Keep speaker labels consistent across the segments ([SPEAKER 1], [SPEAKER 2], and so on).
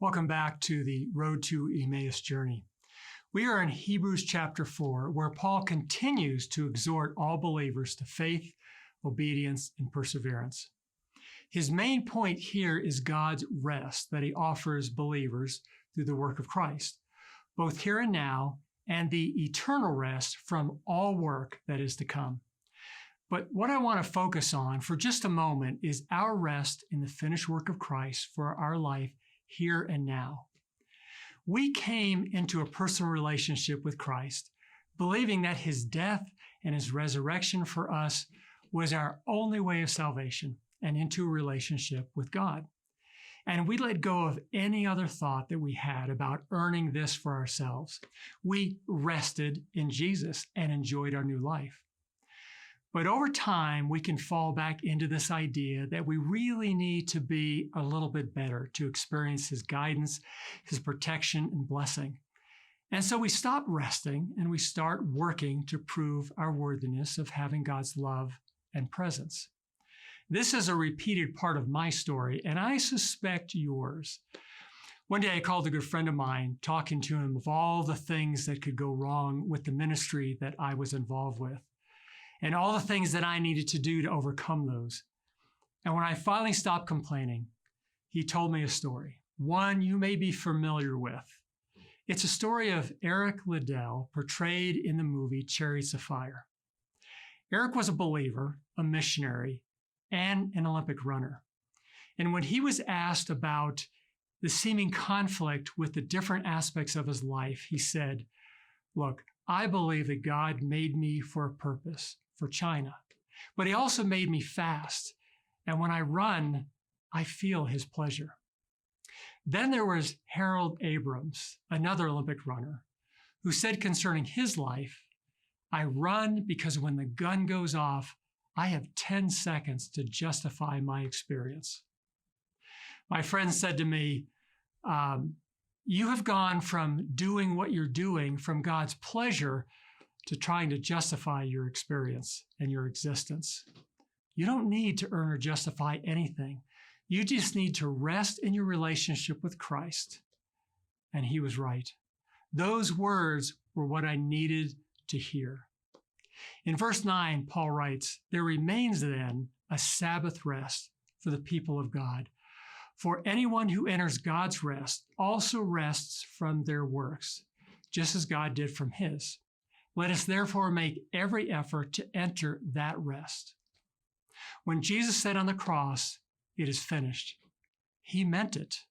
[SPEAKER 1] Welcome back to the Road to Emmaus journey. We are in Hebrews chapter 4, where Paul continues to exhort all believers to faith, obedience, and perseverance. His main point here is God's rest that he offers believers through the work of Christ, both here and now, and the eternal rest from all work that is to come. But what I want to focus on for just a moment is our rest in the finished work of Christ for our life here and now. We came into a personal relationship with Christ, believing that his death and his resurrection for us was our only way of salvation and into a relationship with God. And we let go of any other thought that we had about earning this for ourselves. We rested in Jesus and enjoyed our new life. But over time, we can fall back into this idea that we really need to be a little bit better to experience his guidance, his protection, and blessing. And so we stop resting and we start working to prove our worthiness of having God's love and presence. This is a repeated part of my story, and I suspect yours. One day I called a good friend of mine, talking to him of all the things that could go wrong with the ministry that I was involved with, and all the things that I needed to do to overcome those. And when I finally stopped complaining, he told me a story, one you may be familiar with. It's a story of Eric Liddell, portrayed in the movie Chariots of Fire. Eric was a believer, a missionary, and an Olympic runner. And when he was asked about the seeming conflict with the different aspects of his life, he said, "Look, I believe that God made me for a purpose, for China, but he also made me fast. And when I run, I feel his pleasure." Then there was Harold Abrams, another Olympic runner, who said concerning his life, "I run because when the gun goes off, I have 10 seconds to justify my experience." My friend said to me, "You have gone from doing what you're doing from God's pleasure to trying to justify your experience and your existence. You don't need to earn or justify anything. You just need to rest in your relationship with Christ." And he was right. Those words were what I needed to hear. In verse 9, Paul writes, "There remains then a Sabbath rest for the people of God. For anyone who enters God's rest also rests from their works, just as God did from his. Let us therefore make every effort to enter that rest." When Jesus said on the cross, "It is finished," he meant it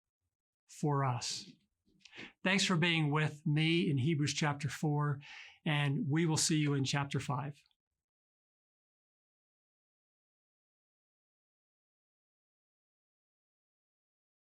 [SPEAKER 1] for us. Thanks for being with me in Hebrews chapter 4, and we will see you in chapter 5.